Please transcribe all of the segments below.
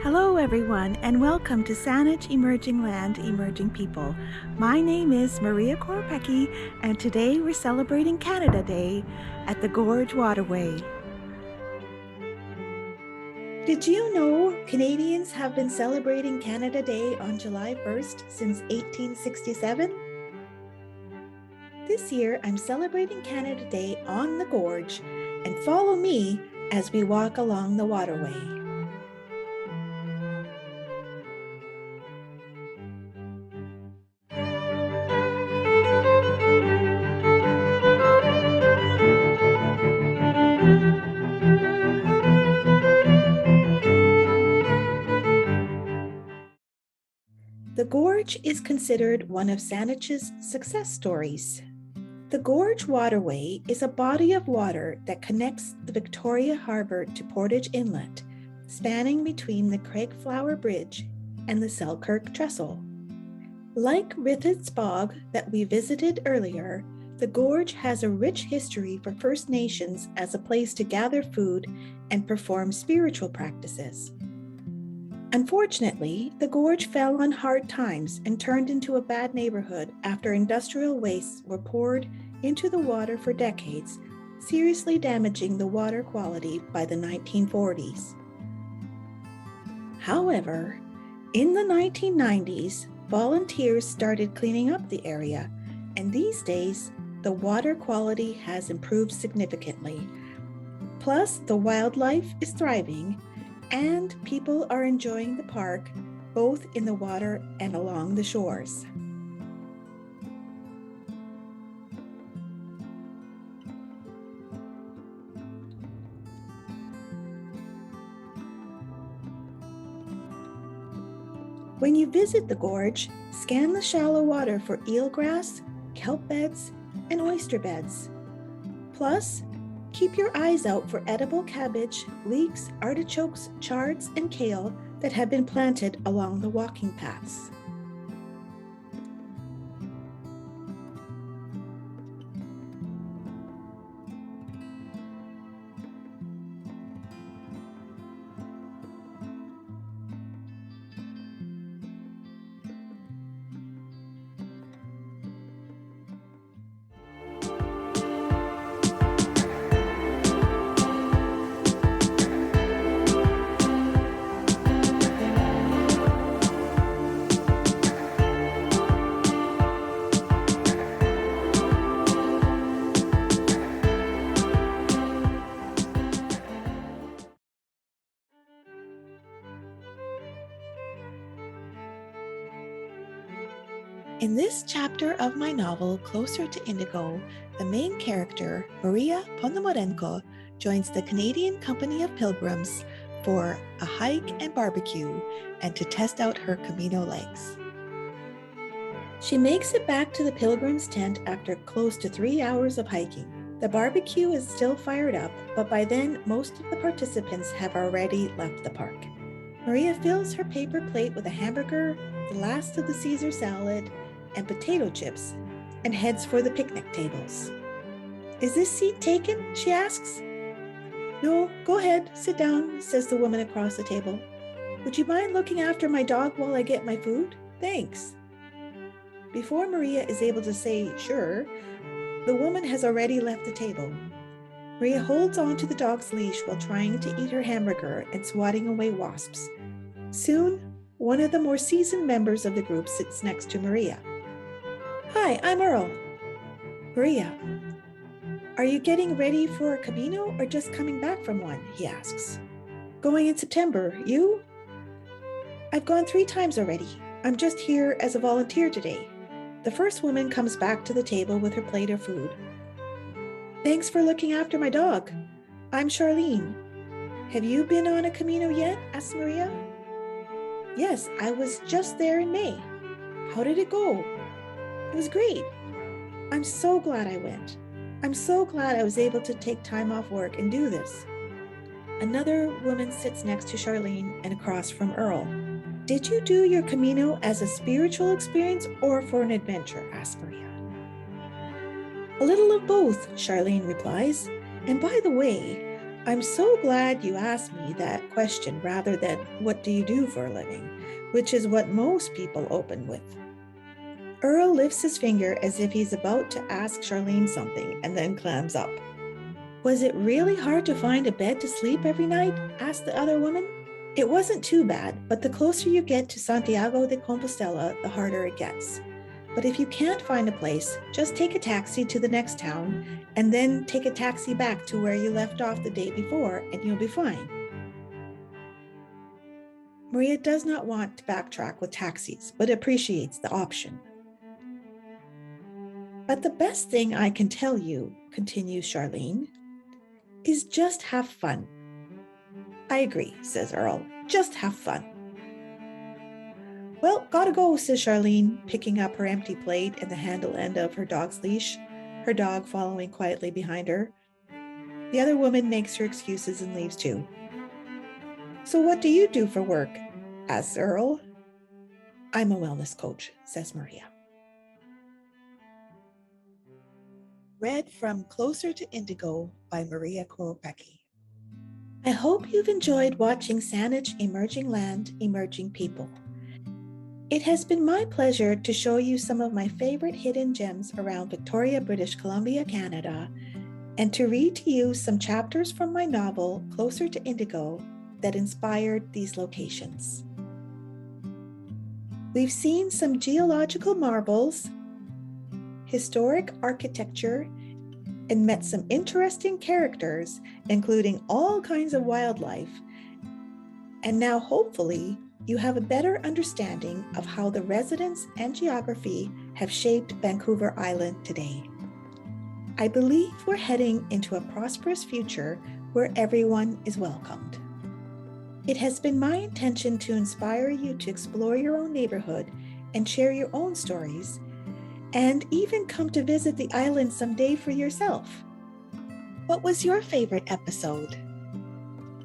Hello everyone, and welcome to Saanich Emerging Land, Emerging People. My name is Maria Koropecky, and today we're celebrating Canada Day at the Gorge Waterway. Did you know Canadians have been celebrating Canada Day on July 1st since 1867? This year I'm celebrating Canada Day on the Gorge, and follow me as we walk along the waterway. The Gorge is considered one of Saanich's success stories. The Gorge Waterway is a body of water that connects the Victoria Harbour to Portage Inlet, spanning between the Craigflower Bridge and the Selkirk Trestle. Like Rithit's Bog that we visited earlier, the Gorge has a rich history for First Nations as a place to gather food and perform spiritual practices. Unfortunately, the Gorge fell on hard times and turned into a bad neighborhood after industrial wastes were poured into the water for decades, seriously damaging the water quality by the 1940s. However, in the 1990s, volunteers started cleaning up the area, and these days, the water quality has improved significantly. Plus, the wildlife is thriving, and people are enjoying the park, both in the water and along the shores. When you visit the Gorge, scan the shallow water for eelgrass, kelp beds, and oyster beds. Plus, keep your eyes out for edible cabbage, leeks, artichokes, chards, and kale that have been planted along the walking paths. In this chapter of my novel, Closer to Indigo, the main character, Maria Koropecky, joins the Canadian Company of Pilgrims for a hike and barbecue and to test out her Camino legs. She makes it back to the Pilgrims' tent after close to 3 hours of hiking. The barbecue is still fired up, but by then most of the participants have already left the park. Maria fills her paper plate with a hamburger, the last of the Caesar salad, and potato chips, and heads for the picnic tables. "Is this seat taken?" she asks. "No, go ahead, sit down," says the woman across the table. "Would you mind looking after my dog while I get my food? Thanks." Before Maria is able to say sure, the woman has already left the table. Maria holds on to the dog's leash while trying to eat her hamburger and swatting away wasps. Soon, one of the more seasoned members of the group sits next to Maria. "Hi, I'm Earl." "Maria." Are you getting ready for a Camino or just coming back from one? He asks. Going in September. You? I've gone 3 times already. I'm just here as a volunteer today. The first woman comes back to the table with her plate of food. Thanks for looking after my dog. I'm Charlene. Have you been on a Camino yet? Asks Maria. Yes, I was just there in May. How did it go? It was great. I'm so glad I went. I'm so glad I was able to take time off work and do this. Another woman sits next to Charlene and across from Earl. Did you do your Camino as a spiritual experience or for an adventure? Asks Maria. A little of both, Charlene replies. And by the way, I'm so glad you asked me that question rather than what do you do for a living, which is what most people open with. Earl lifts his finger as if he's about to ask Charlene something and then clams up. Was it really hard to find a bed to sleep every night? Asked the other woman. It wasn't too bad, but the closer you get to Santiago de Compostela, the harder it gets. But if you can't find a place, just take a taxi to the next town and then take a taxi back to where you left off the day before and you'll be fine. Maria does not want to backtrack with taxis, but appreciates the option. But the best thing I can tell you, continues Charlene, is just have fun. I agree, says Earl. Just have fun. Well, gotta go, says Charlene, picking up her empty plate and the handle end of her dog's leash, her dog following quietly behind her. The other woman makes her excuses and leaves too. So what do you do for work? Asks Earl. I'm a wellness coach, says Maria. Read from Closer to Indigo by Maria Koropecky. I hope you've enjoyed watching Saanich Emerging Land, Emerging People. It has been my pleasure to show you some of my favorite hidden gems around Victoria, British Columbia, Canada, and to read to you some chapters from my novel, Closer to Indigo, that inspired these locations. We've seen some geological marvels, historic architecture, and met some interesting characters, including all kinds of wildlife. And now, hopefully, you have a better understanding of how the residents and geography have shaped Vancouver Island today. I believe we're heading into a prosperous future where everyone is welcomed. It has been my intention to inspire you to explore your own neighborhood and share your own stories, and even come to visit the island someday for yourself. What was your favorite episode?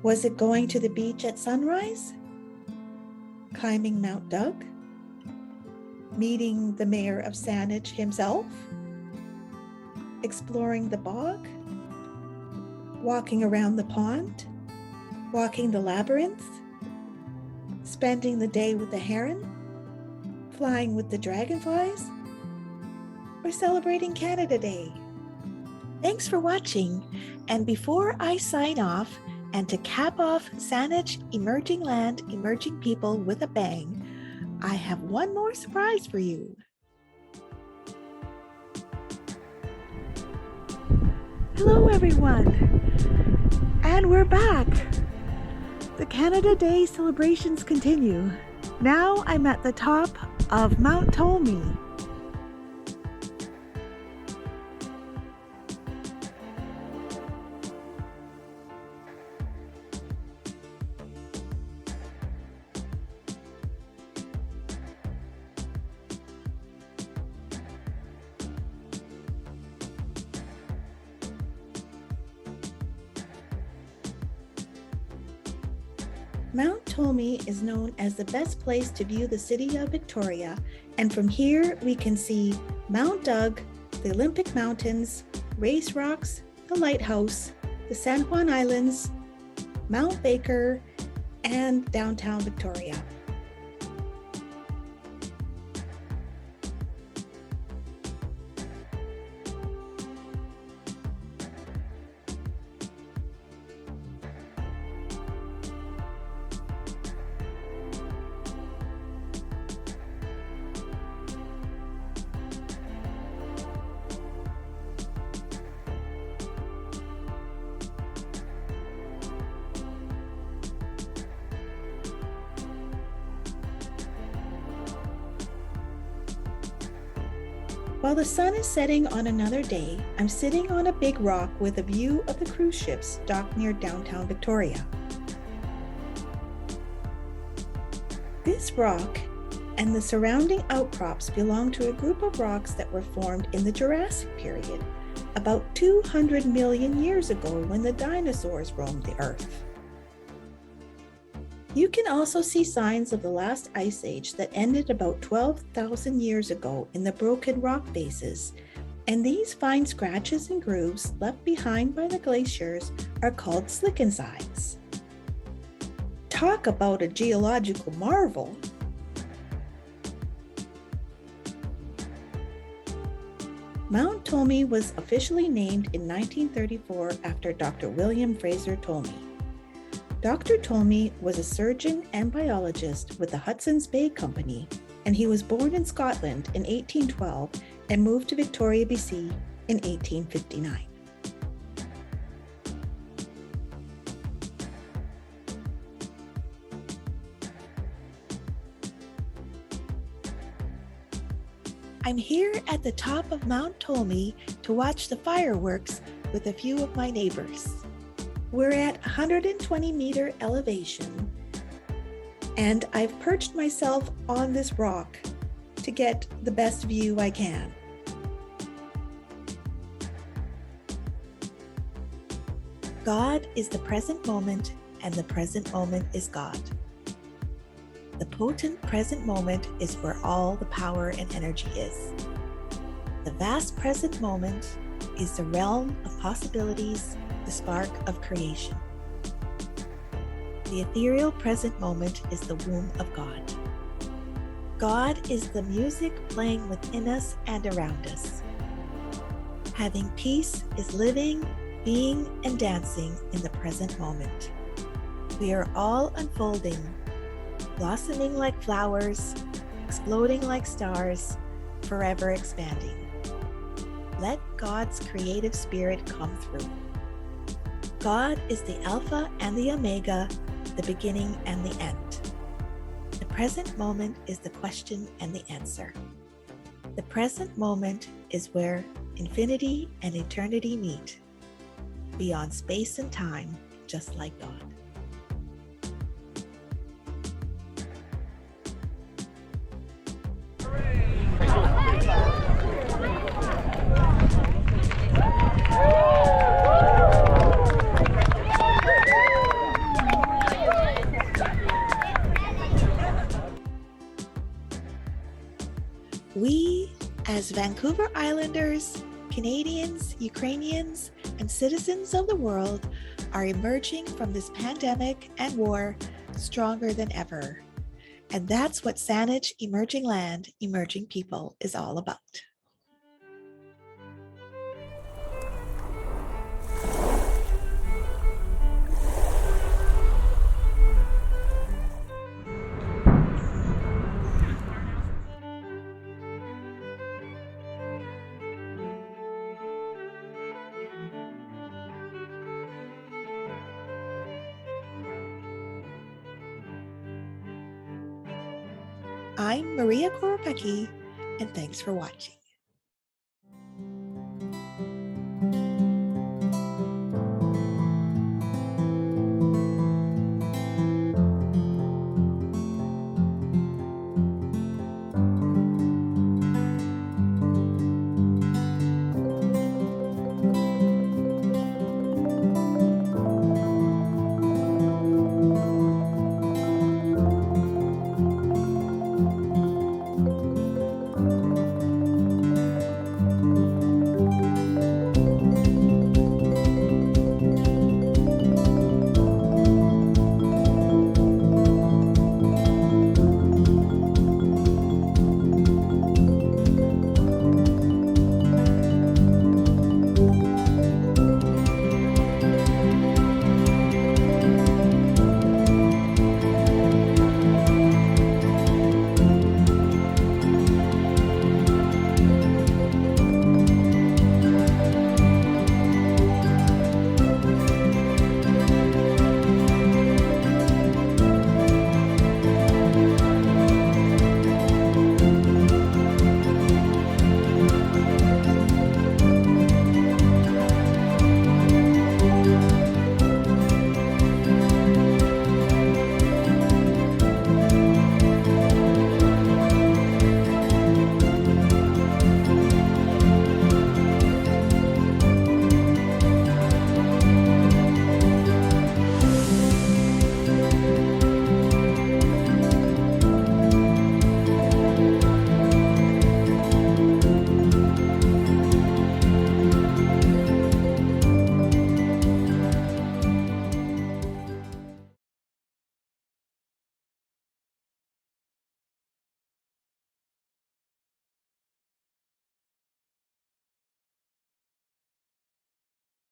Was it going to the beach at sunrise? Climbing Mount Doug? Meeting the mayor of Saanich himself? Exploring the bog? Walking around the pond? Walking the labyrinth? Spending the day with the heron? Flying with the dragonflies? Or celebrating Canada Day? Thanks for watching, and before I sign off, and to cap off Saanich Emerging Land, Emerging People with a bang, I have one more surprise for you. Hello everyone, and we're back. The Canada Day celebrations continue. Now I'm at the top of Mount Tolmie. Mount Tolmie is known as the best place to view the city of Victoria, and from here we can see Mount Doug, the Olympic Mountains, Race Rocks, the Lighthouse, the San Juan Islands, Mount Baker, and downtown Victoria. While the sun is setting on another day, I'm sitting on a big rock with a view of the cruise ships docked near downtown Victoria. This rock and the surrounding outcrops belong to a group of rocks that were formed in the Jurassic period, about 200 million years ago when the dinosaurs roamed the Earth. You can also see signs of the last ice age that ended about 12,000 years ago in the broken rock faces, and these fine scratches and grooves left behind by the glaciers are called slickensides. Talk about a geological marvel! Mount Tolmie was officially named in 1934 after Dr. William Fraser Tolmie. Dr. Tolmie was a surgeon and biologist with the Hudson's Bay Company, and he was born in Scotland in 1812 and moved to Victoria, BC in 1859. I'm here at the top of Mount Tolmie to watch the fireworks with a few of my neighbors. We're at 120-meter elevation, and I've perched myself on this rock to get the best view I can. God is the present moment, and the present moment is God. The potent present moment is where all the power and energy is. The vast present moment is the realm of possibilities, the spark of creation. The ethereal present moment is the womb of God. God is the music playing within us and around us. Having peace is living, being, and dancing in the present moment. We are all unfolding, blossoming like flowers, exploding like stars, forever expanding. Let God's creative spirit come through. God is the Alpha and the Omega, the beginning and the end. The present moment is the question and the answer. The present moment is where infinity and eternity meet, beyond space and time, just like God. We, as Vancouver Islanders, Canadians, Ukrainians, and citizens of the world, are emerging from this pandemic and war stronger than ever. And that's what Saanich Emerging Land, Emerging People is all about. I'm Maria Koropecky, and thanks for watching.